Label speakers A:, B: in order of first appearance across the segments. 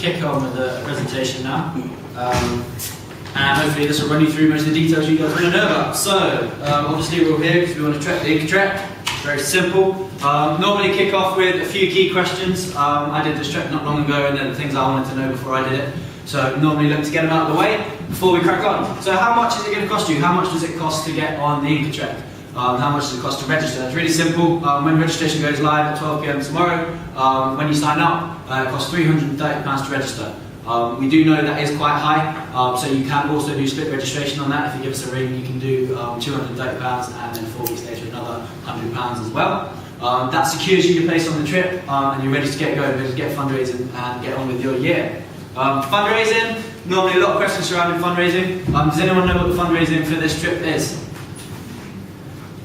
A: kick on with the presentation now. And hopefully this will run you through most of the details you guys want to know about. So, obviously we're all here because we want to trek the Inca Trek. Very simple. Normally kick off with a few key questions. I did this trek not long ago and then the things I wanted to know before I did it. So normally look to get them out of the way before we crack on. So how much is it going to cost you? How much does it cost to get on the Inca Trek? How much does it cost to register? It's really simple. When registration goes live at 12 PM tomorrow, when you sign up, it costs £330 to register. We do know that is quite high, so you can also do split registration on that. If you give us a ring, you can do £230 and then 4 weeks later another £100 as well. That secures you your place on the trip and you're ready to get going, ready to get fundraising and get on with your year. Fundraising, normally a lot of questions surrounding fundraising. Does anyone know what the fundraising for this trip is?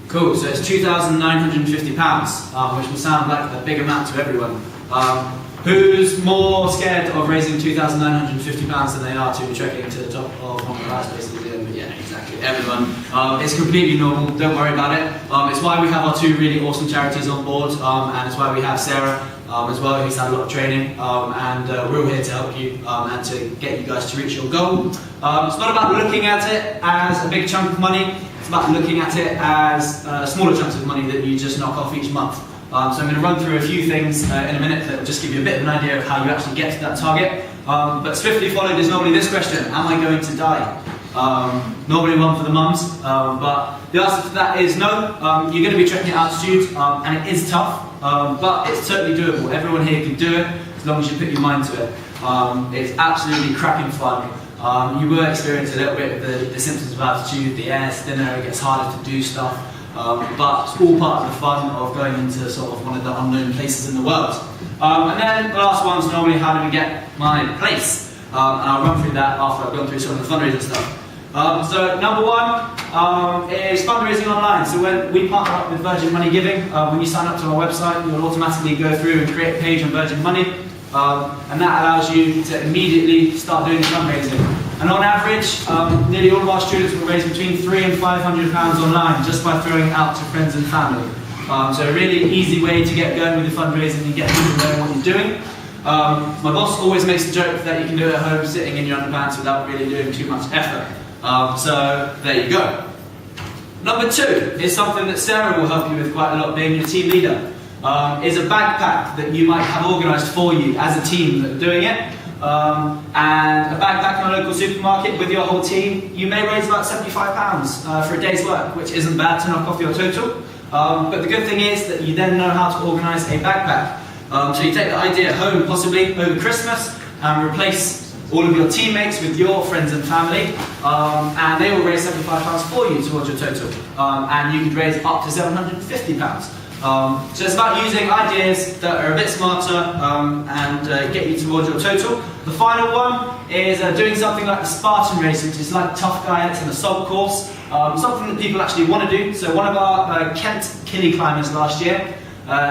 A: Cool, so it's £2,950, which will sound like a big amount to everyone. Who's more scared of raising £2,950 than they are to trekking to the top of one of the highest places in? But yeah, exactly, everyone. It's completely normal, don't worry about it. It's why we have our two really awesome charities on board, and it's why we have Sarah as well, who's had a lot of training, and we're all here to help you and to get you guys to reach your goal. It's not about looking at it as a big chunk of money, it's about looking at it as smaller chunks of money that you just knock off each month. So I'm going to run through a few things in a minute that will just give you a bit of an idea of how you actually get to that target. But swiftly followed is normally this question: am I going to die? Normally one for the mums, but the answer to that is no. You're going to be trekking at altitude, and it is tough, but it's totally doable. Everyone here can do it as long as you put your mind to it. It's absolutely cracking fun. You will experience a little bit of the symptoms of altitude. The air's thinner, it gets harder to do stuff. But it's all part of the fun of going into sort of one of the unknown places in the world. And then the last one's normally how do we get my place? And I'll run through that after I've gone through some of the fundraising stuff. So number one is fundraising online. So when we partner up with Virgin Money Giving, when you sign up to our website, you'll automatically go through and create a page on Virgin Money. And that allows you to immediately start doing fundraising. And on average, nearly all of our students will raise between £300 and £500 online just by throwing it out to friends and family. So a really easy way to get going with your fundraising and get people knowing what you're doing. My boss always makes the joke that you can do it at home sitting in your underpants without really doing too much effort. So there you go. Number two is something that Sarah will help you with quite a lot, being your team leader. Is a backpack that you might have organised for you as a team that are doing it. And a backpack in a local supermarket with your whole team, you may raise about £75 for a day's work, which isn't bad to knock off your total. But the good thing is that you then know how to organise a backpack. So you take the idea home, possibly over Christmas, and replace all of your teammates with your friends and family, and they will raise £75 for you towards your total. And you could raise up to £750. So it's about using ideas that are a bit smarter and get you towards your total. The final one is doing something like the Spartan race, which is like tough guy, it's an assault course, something that people actually want to do. So one of our Kent kiddie climbers last year,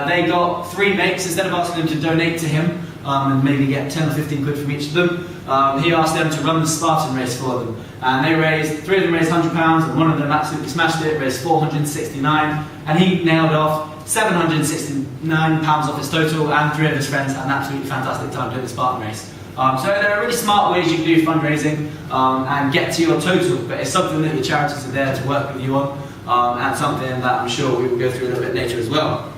A: they got 3 mates. Instead of asking them to donate to him and maybe get 10 or 15 quid from each of them, he asked them to run the Spartan race for them. And they raised, 3 of them raised £100 and one of them absolutely smashed it, raised £469, and he nailed off £769 off his total, and 3 of his friends had an absolutely fantastic time doing the Spartan race. So there are really smart ways you can do fundraising and get to your total, but it's something that your charities are there to work with you on, and something that I'm sure we will go through a little bit later as well.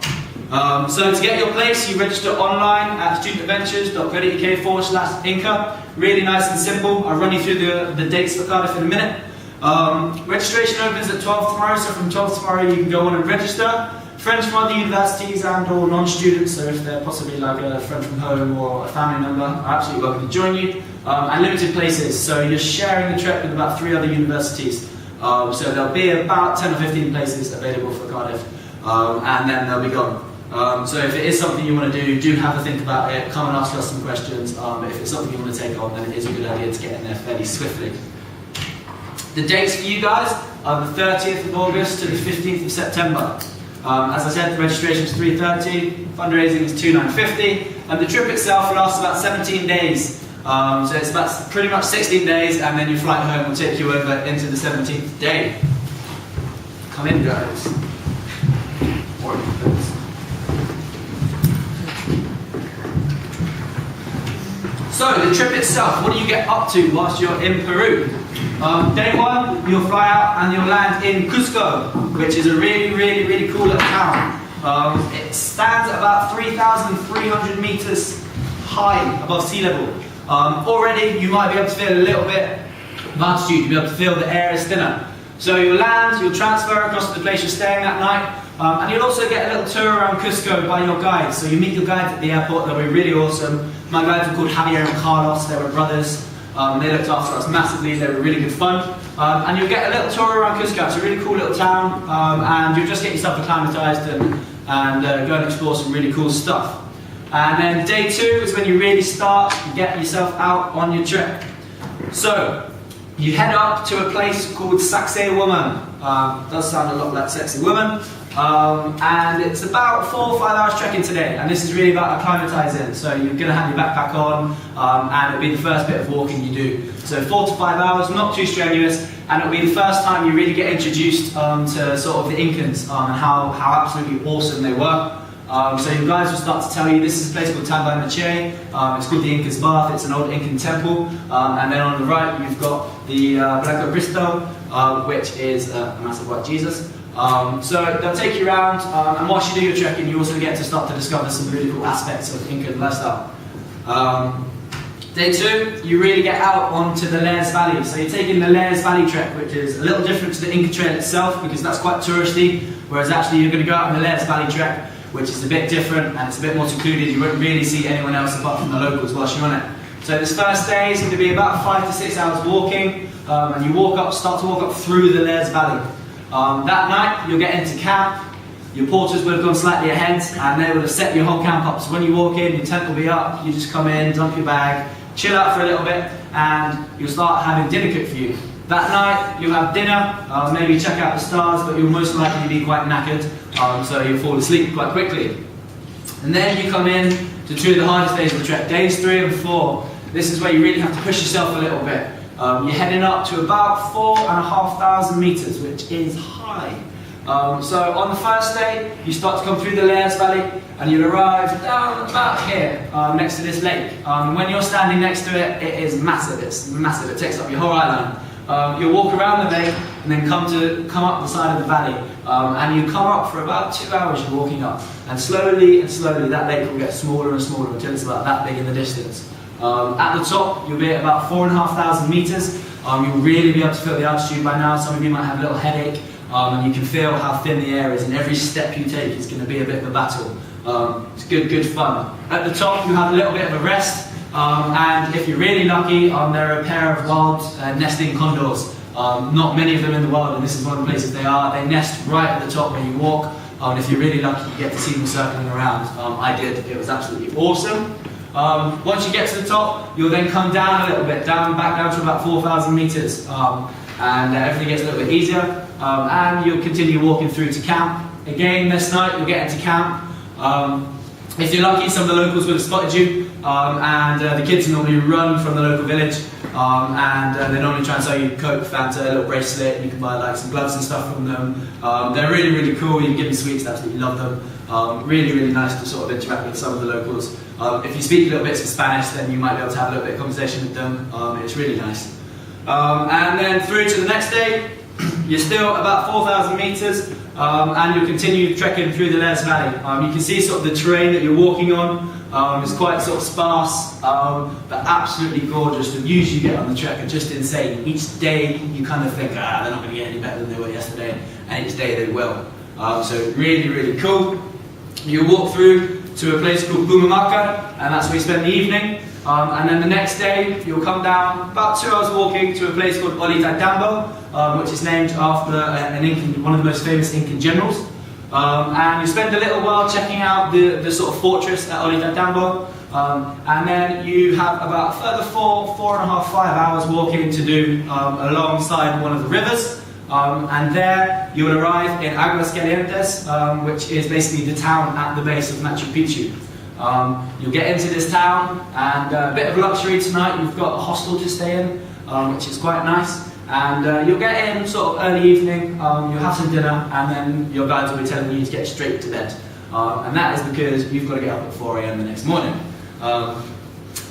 A: So to get your place, you register online at studentadventures.co.uk/Inca. Really nice and simple. I'll run you through the dates for Cardiff in a minute. Registration opens at 12 tomorrow, so from 12 tomorrow you can go on and register. Friends from other universities and or non-students, so if they're possibly like a friend from home or a family member, are absolutely welcome to join you. And limited places, so you're sharing the trip with about 3 other universities. So there'll be about 10 or 15 places available for Cardiff, and then they'll be gone. So if it is something you want to do have a think about it, come and ask us some questions. If it's something you want to take on, then it is a good idea to get in there fairly swiftly. The dates for you guys are the 30th of August to the 15th of September. As I said, the registration is £330, fundraising is £2,950, and the trip itself lasts about 17 days. So it's about pretty much 16 days, and then your flight home will take you over into the 17th day. Come in, guys. So the trip itself, what do you get up to whilst you're in Peru? Day one, you'll fly out and you'll land in Cusco, which is a really cool little town. It stands at about 3,300 meters high above sea level. Already you might be able to feel a little bit of altitude, you'll be able to feel the air is thinner. So you'll land, you'll transfer across to the place you're staying that night, and you'll also get a little tour around Cusco by your guides. So you meet your guides at the airport, they'll be really awesome. My guides were called Javier and Carlos, they were brothers. They looked after us massively, they were really good fun. And you'll get a little tour around Cusco. It's a really cool little town, and you'll just get yourself acclimatized and go and explore some really cool stuff. And then day two is when you really start to get yourself out on your trek. So, you head up to a place called Sexy Woman. Does sound a lot like Sexy Woman. And it's about 4 or 5 hours trekking today, and this is really about acclimatizing. So you're going to have your backpack on, and it'll be the first bit of walking you do. So 4 to 5 hours, not too strenuous, and it'll be the first time you really get introduced to sort of the Incans and how absolutely awesome they were. So your guys will start to tell you this is a place called Tambay Mache. It's called the Inca's Bath. It's an old Incan temple, and then on the right you've got the Blanco Cristo, which is a massive white Jesus. So they'll take you around, and whilst you do your trekking, you also get to start to discover some really cool aspects of Incan lifestyle. Day two, you really get out onto the Lares Valley. So you're taking the Lares Valley trek, which is a little different to the Inca Trail itself, because that's quite touristy, whereas actually you're going to go out on the Lares Valley trek, which is a bit different and it's a bit more secluded. You won't really see anyone else apart from the locals whilst you're on it. So this first day is going to be about 5 to 6 hours walking, and you start to walk up through the Lares Valley. That night you'll get into camp. Your porters will have gone slightly ahead and they will have set your whole camp up. So when you walk in, your tent will be up, you just come in, dump your bag, chill out for a little bit, and you'll start having dinner cooked for you. That night you'll have dinner, maybe check out the stars, but you'll most likely be quite knackered, so you'll fall asleep quite quickly. And then you come in to 2 of the hardest days of the trek, days 3 and 4. This is where you really have to push yourself a little bit. You're heading up to about 4,500 meters, which is high. So on the first day, you start to come through the Lares Valley, and you'll arrive down about here, next to this lake. When you're standing next to it, it is massive. It's massive. It takes up your whole island. You'll walk around the lake and then come up the side of the valley, and you come up for about 2 hours. You're walking up, and slowly that lake will get smaller and smaller until it's about that big in the distance. At the top, you'll be at about 4,500 meters. You'll really be able to feel the altitude by now. Some of you might have a little headache, and you can feel how thin the air is, and every step you take is going to be a bit of a battle. It's good fun. At the top, you have a little bit of a rest. And if you're really lucky, there are a pair of wild nesting condors. Not many of them in the world, and this is one of the places they are. They nest right at the top where you walk, and if you're really lucky, you get to see them circling around. I did. It was absolutely awesome. Once you get to the top, you'll then come down a little bit, back down to about 4,000 meters, and everything gets a little bit easier, and you'll continue walking through to camp. Again, this night, you'll get into camp. If you're lucky, some of the locals will have spotted you, and the kids normally run from the local village, and they normally try and sell you Coke, Fanta, a little bracelet. You can buy like some gloves and stuff from them. They're really cool. You can give them sweets, they absolutely love them. Really nice to sort of interact with some of the locals. If you speak a little bit of Spanish, then you might be able to have a little bit of conversation with them. It's really nice. And then through to the next day, you're still about 4,000 meters, and you'll continue trekking through the Lares Valley. You can see sort of the terrain that you're walking on. It's quite sort of sparse, but absolutely gorgeous. The views you get on the trek are just insane. Each day you kind of think, they're not going to get any better than they were yesterday, and each day they will. So really cool. You walk through to a place called Pumamaca, and that's where you spend the evening. And then the next day, you'll come down about 2 hours walking to a place called Ollantaytambo, which is named after an Incan, one of the most famous Incan generals. And you spend a little while checking out the sort of fortress at Ollantaytambo, and then you have about a further 4.5, 5 hours walking to do alongside one of the rivers. And there you will arrive in Aguascalientes, which is basically the town at the base of Machu Picchu. You'll get into this town, and a bit of luxury tonight. You've got a hostel to stay in, which is quite nice. And you'll get in sort of early evening, you'll have some dinner, and then your guides will be telling you to get straight to bed. And that is because you've got to get up at 4 AM the next morning.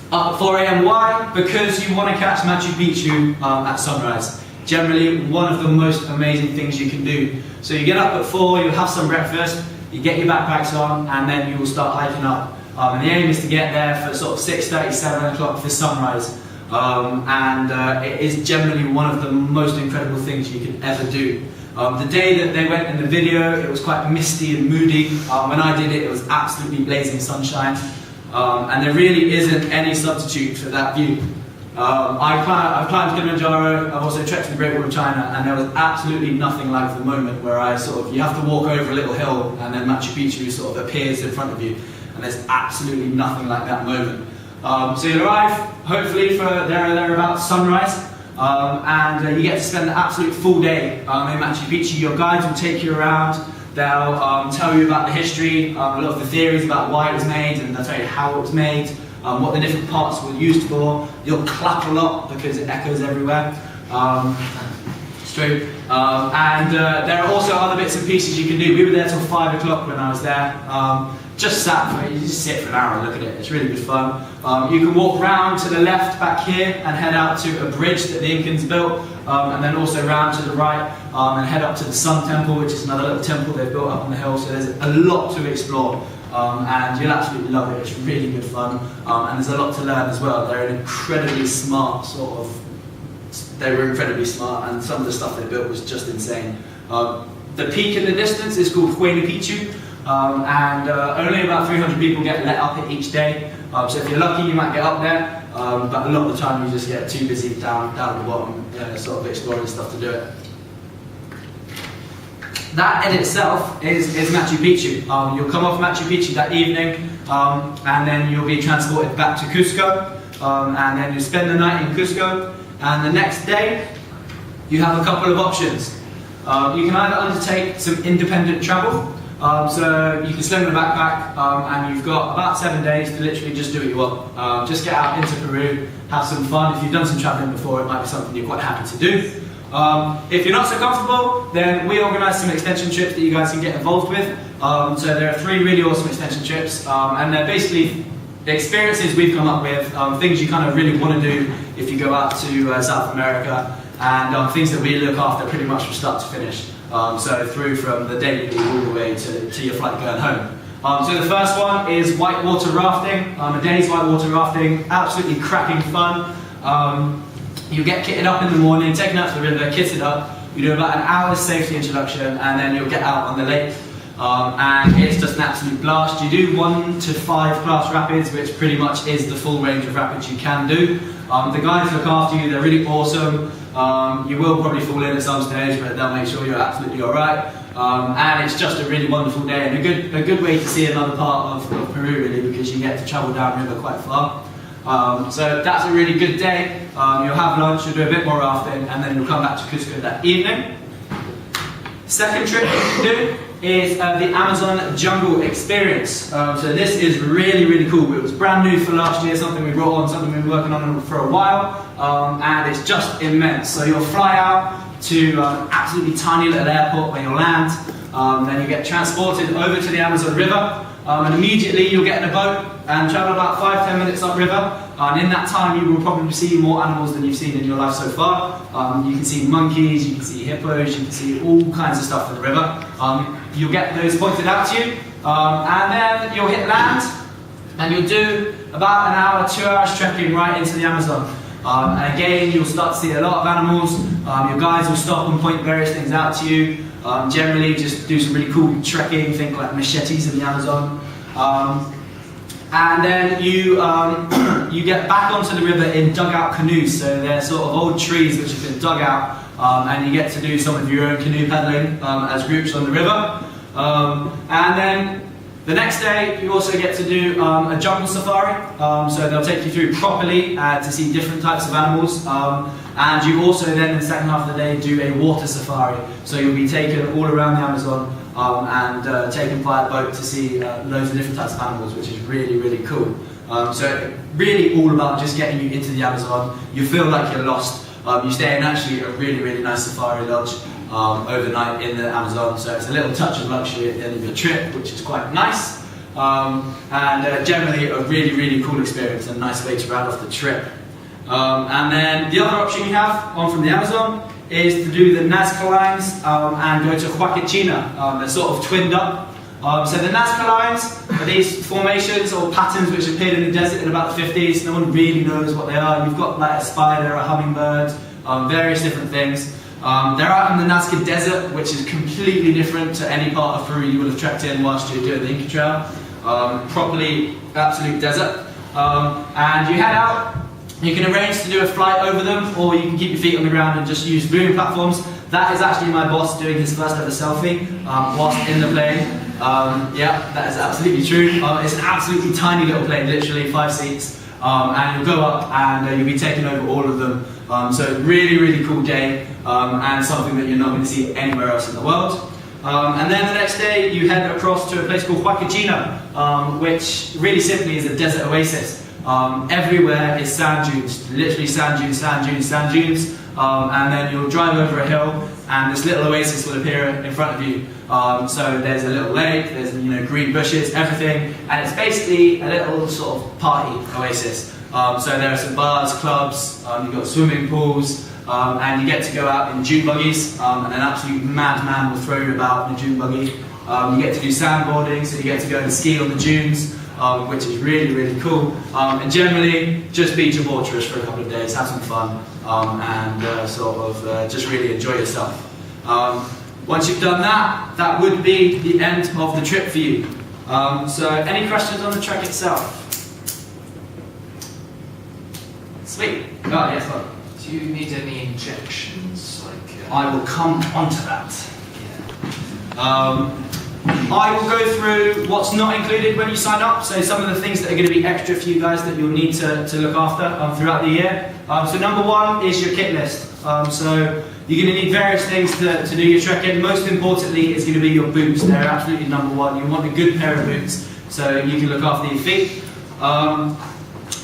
A: Up at 4 AM, why? Because you want to catch Machu Picchu at sunrise. Generally, one of the most amazing things you can do. So you get up at 4, you'll have some breakfast, you get your backpacks on, and then you will start hiking up. And the aim is to get there for sort of 6:30, 7 o'clock for sunrise. It is generally one of the most incredible things you can ever do. The day that they went in the video, it was quite misty and moody. When I did it, it was absolutely blazing sunshine. And there really isn't any substitute for that view. I've climbed Kilimanjaro, I've also trekked the Great Wall of China, and there was absolutely nothing like the moment where you have to walk over a little hill and then Machu Picchu sort of appears in front of you. And there's absolutely nothing like that moment. So you arrive, hopefully for there or thereabouts sunrise, and you get to spend the absolute full day in Machu Picchu. Your guides will take you around, they'll tell you about the history, a lot of the theories about why it was made, and they'll tell you how it was made, what the different parts were used for. You'll clap a lot because it echoes everywhere. It's true. There are also other bits and pieces you can do. We were there till 5 o'clock when I was there. You just sit for an hour and look at it. It's really good fun. You can walk round to the left back here and head out to a bridge that the Incans built, and then also round to the right and head up to the Sun Temple, which is another little temple they've built up on the hill. So there's a lot to explore, and you'll absolutely love it. It's really good fun, and there's a lot to learn as well. They're an incredibly smart They were incredibly smart, and some of the stuff they built was just insane. The peak in the distance is called Huayna Picchu. Only about 300 people get let up it each day. So if you're lucky, you might get up there, but a lot of the time you just get too busy down at the bottom, sort of exploring stuff to do it. That in itself is Machu Picchu. You'll come off Machu Picchu that evening, and then you'll be transported back to Cusco, and then you spend the night in Cusco, and the next day you have a couple of options. You can either undertake some independent travel. So you can sling in a backpack, and you've got about 7 days to literally just do what you want. Just get out into Peru, have some fun. If you've done some travelling before, it might be something you're quite happy to do. If you're not so comfortable, then we organise some extension trips that you guys can get involved with. So there are 3 really awesome extension trips, and they're basically the experiences we've come up with, things you kind of really want to do if you go out to South America, and things that we look after pretty much from start to finish. So through from the day you leave all the way to your flight going home. So the first one is whitewater rafting. A day's whitewater rafting, absolutely cracking fun. You get kitted up in the morning, taken out to the river, kitted up. You do about an hour's safety introduction, and then you'll get out on the lake. And it's just an absolute blast. You do 1 to 5 class rapids, which pretty much is the full range of rapids you can do. The guys look after you, they're really awesome. You will probably fall in at some stage, but they'll make sure you're absolutely alright. And it's just a really wonderful day, and a good way to see another part of Peru, really, because you get to travel downriver quite far. So that's a really good day. You'll have lunch, you'll do a bit more rafting, and then you'll come back to Cusco that evening. Second trip you can do is the Amazon Jungle Experience. So this is really, really cool. It was brand new for last year, something we brought on, something we've been working on for a while, and it's just immense. So you'll fly out to an absolutely tiny little airport where you'll land, then you get transported over to the Amazon River, and immediately you'll get in a boat and travel about 5-10 minutes upriver. And in that time you will probably see more animals than you've seen in your life so far. You can see monkeys, you can see hippos, you can see all kinds of stuff in the river. You'll get those pointed out to you, and then you'll hit land, and you'll do about an hour, 2 hours trekking right into the Amazon. And again, you'll start to see a lot of animals. Your guides will stop and point various things out to you. Generally, just do some really cool trekking, think like machetes in the Amazon. And then you get back onto the river in dugout canoes. So they're sort of old trees which have been dug out, and you get to do some of your own canoe paddling as groups on the river. And then the next day you also get to do a jungle safari. So they'll take you through properly to see different types of animals. And you also then in the second half of the day do a water safari. So you'll be taken all around the Amazon and taken by a boat to see loads of different types of animals, which is really, really cool. So really all about just getting you into the Amazon. You feel like you're lost. You stay in actually a really, really nice safari lodge overnight in the Amazon. So it's a little touch of luxury at the end of your trip, which is quite nice. and generally a really, really cool experience and a nice way to round off the trip. And then the other option you have on from the Amazon is to do the Nazca lines and go to Huacachina. They're sort of twinned up. So the Nazca lines are these formations or patterns which appeared in the desert in about the 50s. No one really knows what they are. You've got like a spider, a hummingbird, various different things. They're out in the Nazca Desert, which is completely different to any part of Peru you would have trekked in whilst you were doing the Inca Trail. Properly absolute desert. And you head out. You can arrange to do a flight over them, or you can keep your feet on the ground and just use viewing platforms. That is actually my boss doing his first ever selfie whilst in the plane. Yeah, that is absolutely true. It's an absolutely tiny little plane, literally 5 seats. And you'll go up and you'll be taking over all of them. So really, really cool day and something that you're not going to see anywhere else in the world. And then the next day you head across to a place called Huacachina, which really simply is a desert oasis. Everywhere is sand dunes, literally sand dunes, sand dunes, sand dunes. And then you'll drive over a hill and this little oasis will appear in front of you. So there's a little lake, there's green bushes, everything, and it's basically a little sort of party oasis. So there are some bars, clubs, you've got swimming pools, and you get to go out in dune buggies, and an absolute madman will throw you about in a dune buggy. You get to do sandboarding, so you get to go and ski on the dunes, which is really, really cool. And generally, just be Gibraltarish for a couple of days, have some fun, and just really enjoy yourself. Once you've done that, that would be the end of the trip for you. So, any questions on the trek itself? Sweet. Oh, yes, well.
B: Do you need any injections?
A: I will come onto that.
B: Yeah.
A: I will go through what's not included when you sign up, so some of the things that are going to be extra for you guys that you'll need to look after throughout the year. So number one is your kit list. So you're going to need various things to do your trekking. Most importantly is going to be your boots. They're absolutely number one. You want a good pair of boots so you can look after your feet.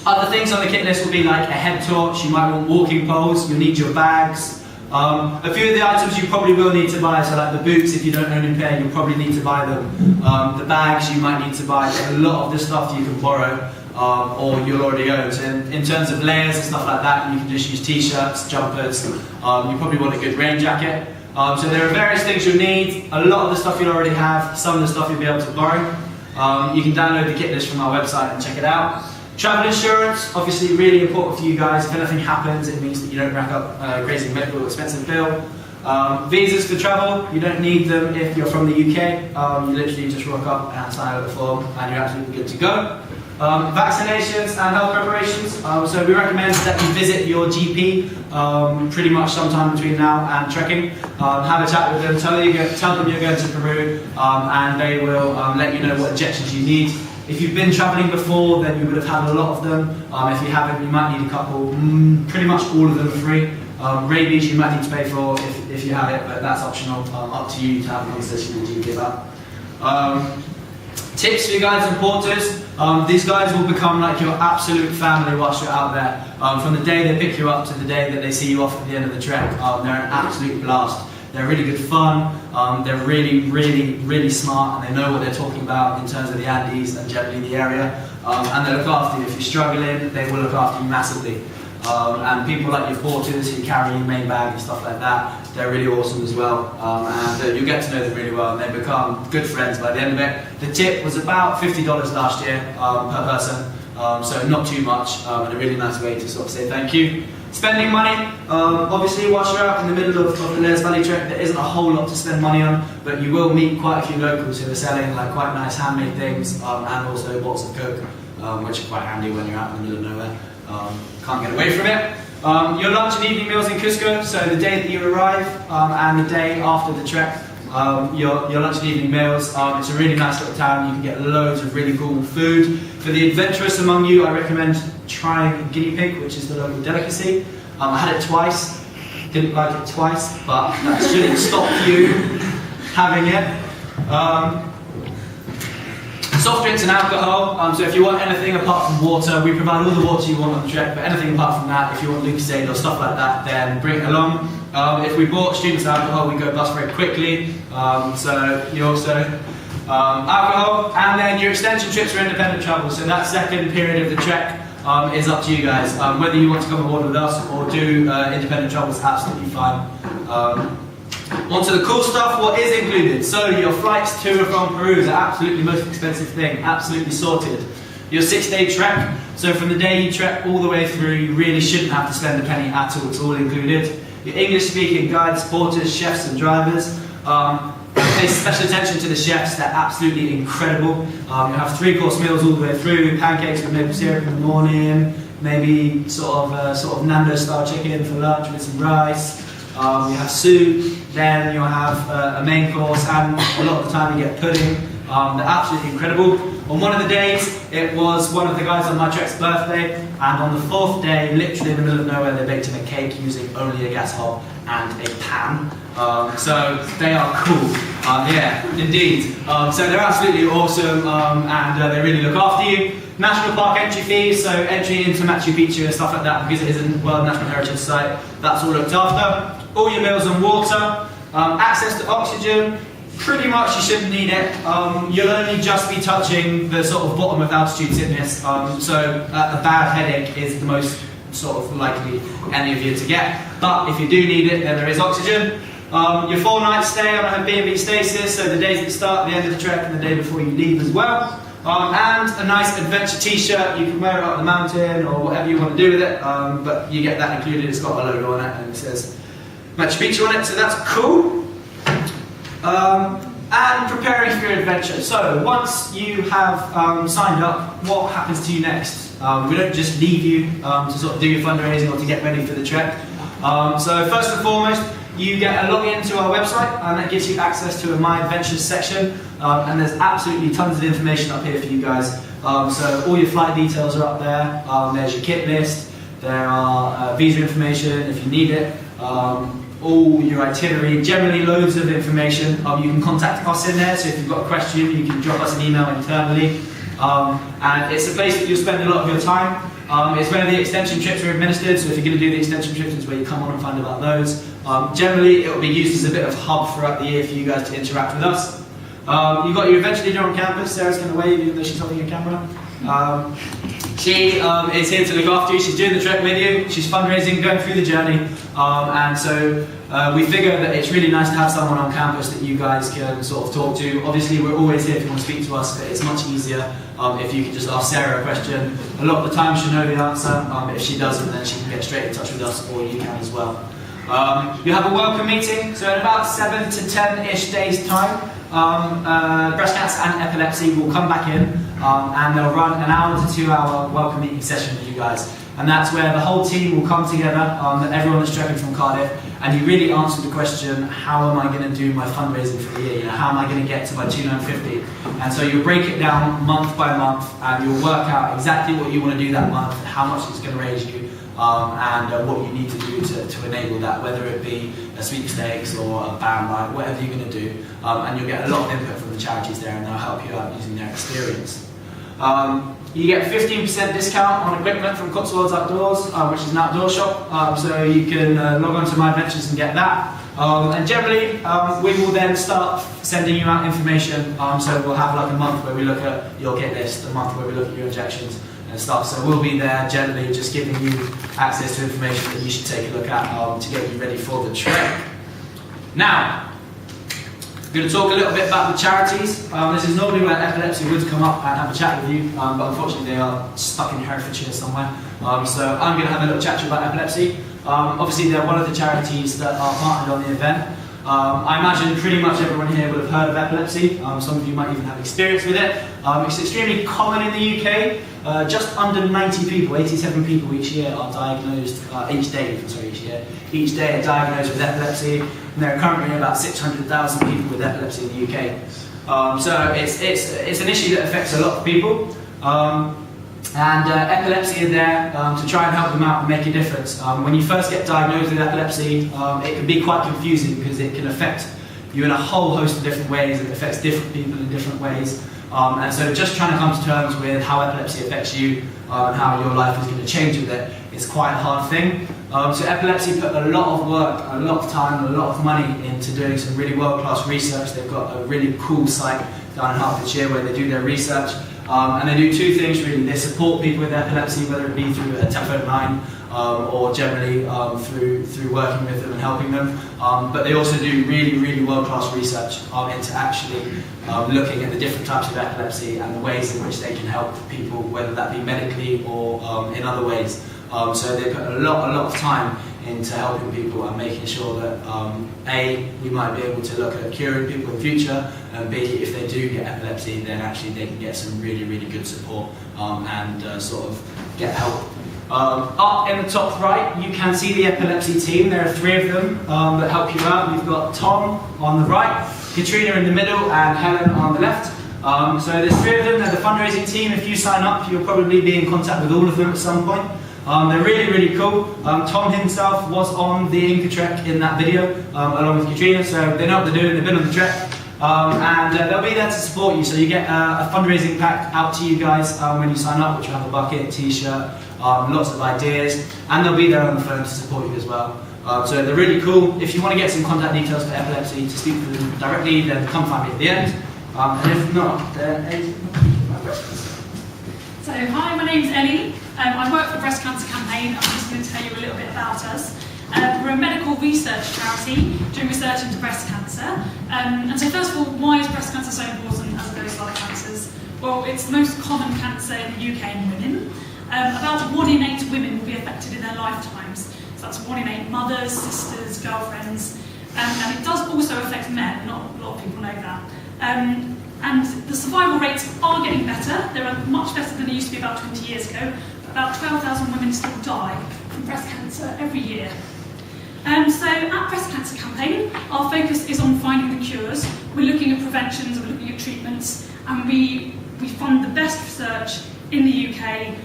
A: Other things on the kit list will be like a head torch, you might want walking poles, you'll need your bags. A few of the items you probably will need to buy, so like the boots, if you don't own a pair, you'll probably need to buy them. The bags you might need to buy. A lot of the stuff you can borrow or you'll already own. So in terms of layers and stuff like that, you can just use t-shirts, jumpers. You probably want a good rain jacket. So there are various things you'll need. A lot of the stuff you'll already have, some of the stuff you'll be able to borrow. You can download the kit list from our website and check it out. Travel insurance, obviously really important for you guys. If anything happens, it means that you don't rack up a crazy medical expensive bill. Visas for travel, you don't need them if you're from the UK. You literally just rock up and sign out the form and you're absolutely good to go. Vaccinations and health preparations. So we recommend that you visit your GP pretty much sometime between now and trekking. Have a chat with them, tell them you're going to Peru, and they will let you know what injections you need. If you've been travelling before, then you would have had a lot of them. If you haven't, you might need a couple. Pretty much all of them are free. Rabies you might need to pay for if you have it, but that's optional. Up to you to have a conversation with your GP about. Tips for your guides and porters. These guys will become like your absolute family whilst you're out there. From the day they pick you up to the day that they see you off at the end of the trek, they're an absolute blast. They're really good fun, they're really, really, really smart, and they know what they're talking about in terms of the Andes and generally the area. And they look after you. If you're struggling, they will look after you massively. And people like your porters who carry your main bag and stuff like that, they're really awesome as well. And you'll get to know them really well, and they become good friends by the end of it. The tip was about $50 last year per person, so not too much, and a really nice way to sort of say thank you. Spending money, obviously whilst you're out in the middle of the Lairs Valley Trek, there isn't a whole lot to spend money on, but you will meet quite a few locals who are selling like quite nice handmade things, and also bottles of Coke, which are quite handy when you're out in the middle of nowhere. Can't get away from it. Your lunch and evening meals in Cusco, so the day that you arrive and the day after the trek, your lunch and evening meals. It's a really nice little town, you can get loads of really cool food. For the adventurous among you, I recommend trying guinea pig, which is the local delicacy. I had it twice, didn't like it twice, but that shouldn't stop you having it. Soft drinks and alcohol, so if you want anything apart from water, we provide all the water you want on the trek, but anything apart from that, if you want Lucozade or stuff like that, then bring it along. If we bought students alcohol, we go bust very quickly, so you also alcohol, and then your extension trips or independent travel. So that second period of the trek is up to you guys. Whether you want to come aboard with us or do independent travel is absolutely fine. On to the cool stuff, what is included. So your flights to and from Peru is the absolutely most expensive thing, absolutely sorted. Your 6-day trek, so from the day you trek all the way through, you really shouldn't have to spend a penny at all, it's all included. Your English speaking guides, porters, chefs and drivers. Pay special attention to the chefs, they're absolutely incredible. You have 3-course meals all the way through, pancakes with maple syrup in the morning, maybe sort of Nando style chicken for lunch with some rice. You have soup, then you'll have a main course, and a lot of the time you get pudding. They're absolutely incredible. On one of the days, it was one of the guys on my trek's birthday, and on the 4th day, literally in the middle of nowhere, they baked him a cake using only a gas hob and a pan. So they are cool. Yeah, indeed. So they're absolutely awesome, and they really look after you. National Park entry fees, so entry into Machu Picchu and stuff like that, because it is a World National Heritage Site, that's all looked after. All your meals and water, access to oxygen, pretty much you shouldn't need it. You'll only just be touching the sort of bottom of altitude sickness, so a bad headache is the most sort of likely any of you to get. But if you do need it, then there is oxygen. Your 4-night stay on a B&B stasis, so the days at the start, the end of the trek, and the day before you leave as well. And a nice adventure t-shirt, you can wear it up the mountain or whatever you want to do with it, but you get that included, it's got a logo on it and it says Machu Picchu on it, so that's cool. And preparing for your adventure. So once you have signed up, what happens to you next? We don't just leave you to sort of do your fundraising or to get ready for the trek. So first and foremost, you get a login to our website, and that gives you access to a My Adventures section, and there's absolutely tons of information up here for you guys. So all your flight details are up there, there's your kit list, there are visa information if you need it, all your itinerary, generally loads of information. You can contact us in there, so if you've got a question, you can drop us an email internally. And it's a place that you'll spend a lot of your time. It's where the extension trips are administered, so if you're going to do the extension trips, it's where you come on and find about those. Generally, it will be used as a bit of hub throughout the year for you guys to interact with us. You've got your adventure leader on campus. Sarah's going to wave even though she's holding a camera. She is here to look after you. She's doing the trek with you. She's fundraising, going through the journey. And so we figure that it's really nice to have someone on campus that you guys can sort of talk to. Obviously, we're always here if you want to speak to us, but it's much easier if you can just ask Sarah a question. A lot of the time she'll know the answer. If she doesn't, then she can get straight in touch with us, or you can as well. You have a welcome meeting, so in about 7 to 10-ish days time, breast cancer and epilepsy will come back in, and they'll run an 1 to 2 hour welcome meeting session with you guys. And that's where the whole team will come together, everyone that's trekking from Cardiff, and you really answer the question, how am I going to do my fundraising for the year? You know, how am I going to get to my 2,950? And so you'll break it down month by month, and you'll work out exactly what you want to do that month, how much it's going to raise you, and what you need to do to enable that, whether it be a sweepstakes or a band ride, whatever you're going to do. And you'll get a lot of input from the charities there, and they'll help you out using their experience. You get 15% discount on equipment from Cotswolds Outdoors, which is an outdoor shop, so you can log on to My Adventures and get that. And generally, we will then start sending you out information, so we'll have like a month where we look at your kit list, a month where we look at your injections and stuff, so we'll be there generally just giving you access to information that you should take a look at to get you ready for the trek. Now, I'm going to talk a little bit about the charities. This is normally where epilepsy would come up and have a chat with you, but unfortunately they are stuck in Herefordshire somewhere. So I'm going to have a little chat to you about epilepsy. Obviously they're one of the charities that are partnered on the event. I imagine pretty much everyone here would have heard of epilepsy. Some of you might even have experience with it. It's extremely common in the UK. Just under 90 people, 87 people each year are diagnosed, each day are diagnosed with epilepsy, and there are currently about 600,000 people with epilepsy in the UK. So it's an issue that affects a lot of people. And epilepsy are there to try and help them out and make a difference. When you first get diagnosed with epilepsy, it can be quite confusing because it can affect you in a whole host of different ways. It affects different people in different ways. And so just trying to come to terms with how epilepsy affects you and how your life is going to change with it it's quite a hard thing. So epilepsy put a lot of work, a lot of time, a lot of money into doing some really world-class research. They've got a really cool site down in Hertfordshire where they do their research. And they do two things really. They support people with epilepsy, whether it be through a telephone line or generally through working with them and helping them. But they also do really, really world-class research into actually looking at the different types of epilepsy and the ways in which they can help people, whether that be medically or in other ways. So they put a lot of time into helping people and making sure that A, we might be able to look at curing people in the future, and B, if they do get epilepsy, then actually they can get some really, really good support and sort of get help. Up in the top right, you can see the epilepsy team. There are 3 of them that help you out. We've got Tom on the right, Katrina in the middle, and Helen on the left. So there's 3 of them. They're the fundraising team. If you sign up, you'll probably be in contact with all of them at some point. They're really, really cool. Tom himself was on the Inca Trek in that video, along with Katrina, so they know what they're doing, they've been on the trek, and they'll be there to support you. So you get a fundraising pack out to you guys when you sign up, which will have a bucket, t-shirt, lots of ideas, and they'll be there on the phone to support you as well. So they're really cool. If you want to get some contact details for epilepsy, to speak to them directly, then come find me at the end. And if not, then my questions.
C: So, hi, my name's Ellie. I work for the Breast Cancer Campaign. I'm just going to tell you a little bit about us. We're a medical research charity doing research into breast cancer. And so first of all, why is breast cancer so important as opposed to other cancers? Well, it's the most common cancer in the UK in women. About 1 in 8 women will be affected in their lifetimes. So that's 1 in 8 mothers, sisters, girlfriends. And it does also affect men. Not a lot of people know that. And the survival rates are getting better. They're much better than they used to be about 20 years ago. About 12,000 women still die from breast cancer every year. So at Breast Cancer Campaign, our focus is on finding the cures. We're looking at preventions, we're looking at treatments, and we fund the best research in the UK,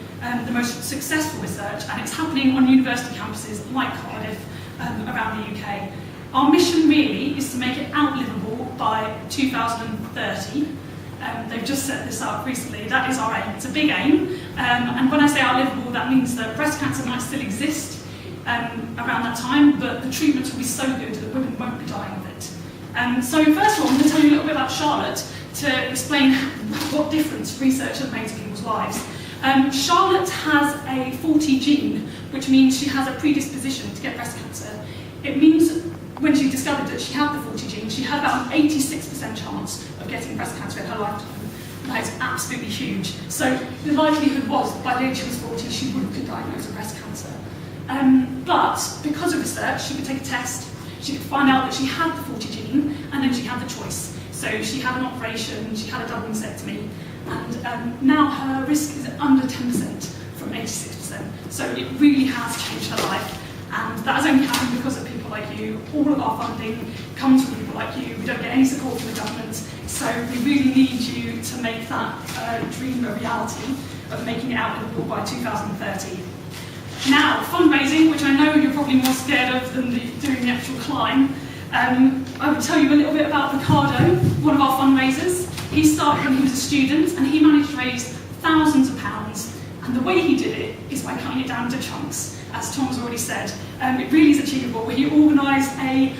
C: the most successful research, and it's happening on university campuses like Cardiff around the UK. Our mission really is to make it outlivable by 2030. They've just set this up recently. That is our aim. It's a big aim. And when I say outlivable, that means that breast cancer might still exist around that time, but the treatments will be so good that women won't be dying of it. So first of all, I'm going to tell you a little bit about Charlotte to explain what difference research has made to people's lives. Charlotte has a 40 gene, which means she has a predisposition to get breast cancer. It means when she discovered that she had the 40 gene, she had about an 86% chance of getting breast cancer in her lifetime. That is absolutely huge. So the likelihood was that by the age she was 40, she wouldn't get diagnosed with breast cancer. But because of research, she could take a test, she could find out that she had the 40 gene, and then she had the choice. So she had an operation, she had a double mastectomy, and now her risk is under 10% from 86%. So it really has changed her life. And that has only happened because of people like you. All of our funding comes from people like you. We don't get any support from the government. So we really need you to make that dream a reality of making it outlivable by 2030. Now, fundraising, which I know you're probably more scared of than doing the actual climb. I would tell you a little bit about Ricardo, one of our fundraisers. He started when he was a student and he managed to raise thousands of pounds. And the way he did it is by cutting it down into chunks. As Tom's already said, it really is achievable. He organised a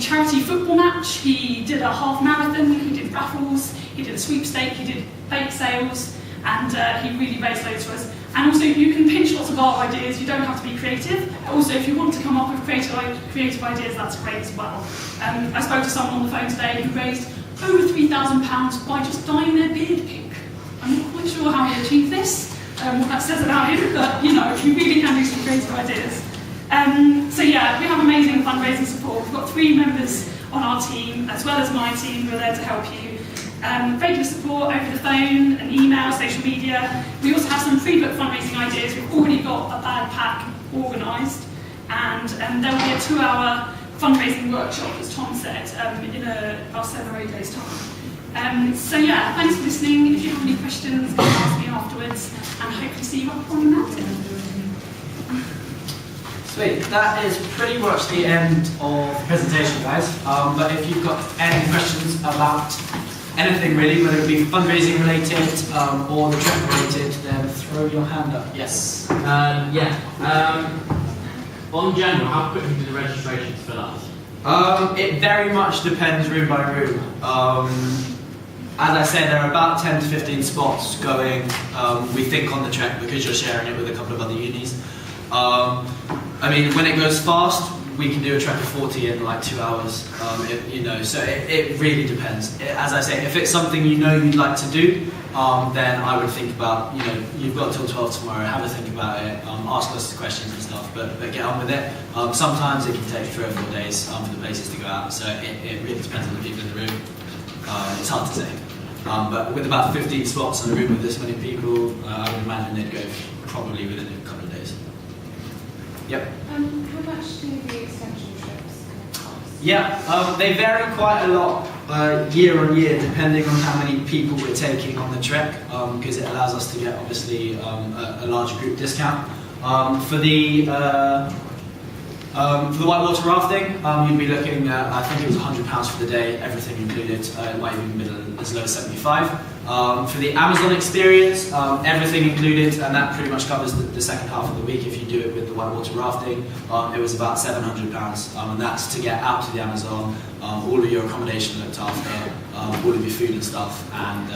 C: charity football match, he did a half marathon, he did raffles, he did a sweepstake, he did bake sales, and he really raised loads for us. And also, you can pinch lots of our ideas, you don't have to be creative. Also, if you want to come up with creative ideas, that's great as well. I spoke to someone on the phone today who raised over £3,000 by just dyeing their beard pink. I'm not quite sure how he achieved this. What that says about him, but you know, you really can do some creative ideas. So yeah, we have amazing fundraising support. We've got 3 members on our team, as well as my team, who are there to help you. Regular support over the phone and email, social media. We also have some pre-booked fundraising ideas. We've already got a bag pack organised, and there will be a 2-hour fundraising workshop, as Tom said, in about 7 or 8 days' time. So yeah, thanks for listening. If you have any questions, you can ask me afterwards, and hopefully see you up on the mountain.
A: Sweet, that is pretty much the end of the presentation, guys. But if you've got any questions about anything really, whether it be fundraising related or the trek related, then throw your hand up. Yes.
D: On general, how quickly do the registrations fill up?
A: It very much depends room by room. As I said, there are about 10 to 15 spots going, we think, on the trek because you're sharing it with a couple of other unis. I mean, when it goes fast, we can do a trek of 40 in like 2 hours. So it really depends. As I say, if it's something you know you'd like to do, then I would think about, you've got till 12 tomorrow, have a think about it, ask us questions and stuff, but get on with it. Sometimes it can take 3 or 4 days for the places to go out, so it really depends on the people in the room. It's hard to say. But with about 15 spots in a room with this many people, I would imagine they'd go probably within a couple of days. Yep.
E: How much do the extension trips cost?
A: Yeah, they vary quite a lot year on year, depending on how many people we're taking on the trek, because it allows us to get obviously a larger group discount. For the whitewater rafting, you'd be looking at, I think it was £100 for the day, everything included. It might even be as low as 75. For the Amazon experience, everything included, and that pretty much covers the second half of the week. If you do it with the whitewater rafting, it was about £700, and that's to get out to the Amazon, all of your accommodation looked after, all of your food and stuff, and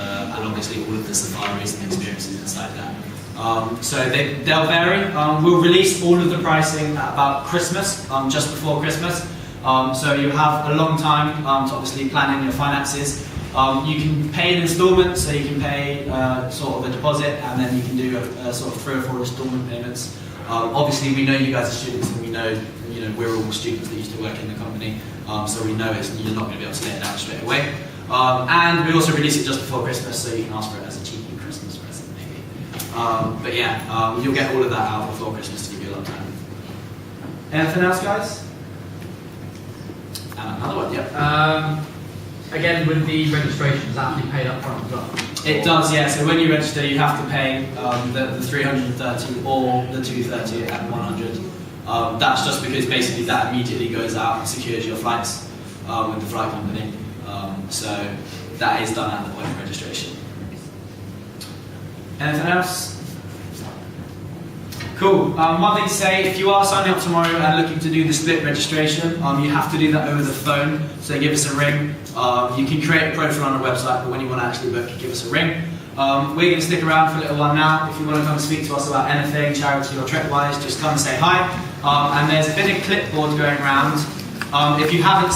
A: obviously all of the safaris and experiences inside that. So they'll vary. We'll release all of the pricing at about Christmas, just before Christmas. So you have a long time to obviously plan in your finances. You can pay in installments, so you can pay sort of a deposit, and then you can do a sort of 3 or 4 installment payments. Obviously, we know you guys are students, and we know we're all students that used to work in the company, so we know you're not going to be able to lay it down straight away. And we also release it just before Christmas, so you can ask for it as a cheeky Christmas present, maybe. But yeah, you'll get all of that out before Christmas to give you a lot of time. Anything else, guys? And another one, yeah.
D: Again, with the registration, does that have to be paid up front as well?
A: It does, yeah. So when you register, you have to pay the 330 or the 230 and 100. That's just because basically that immediately goes out and secures your flights with the flight company. So that is done at the point of registration. Anything else? Cool. One thing to say, if you are signing up tomorrow and looking to do the split registration, you have to do that over the phone, so give us a ring. You can create a profile on our website, but when you want to actually book, give us a ring. We're going to stick around for a little while now. If you want to come and speak to us about anything, charity or trek-wise, just come and say hi. And there's been a clipboard going around. If you haven't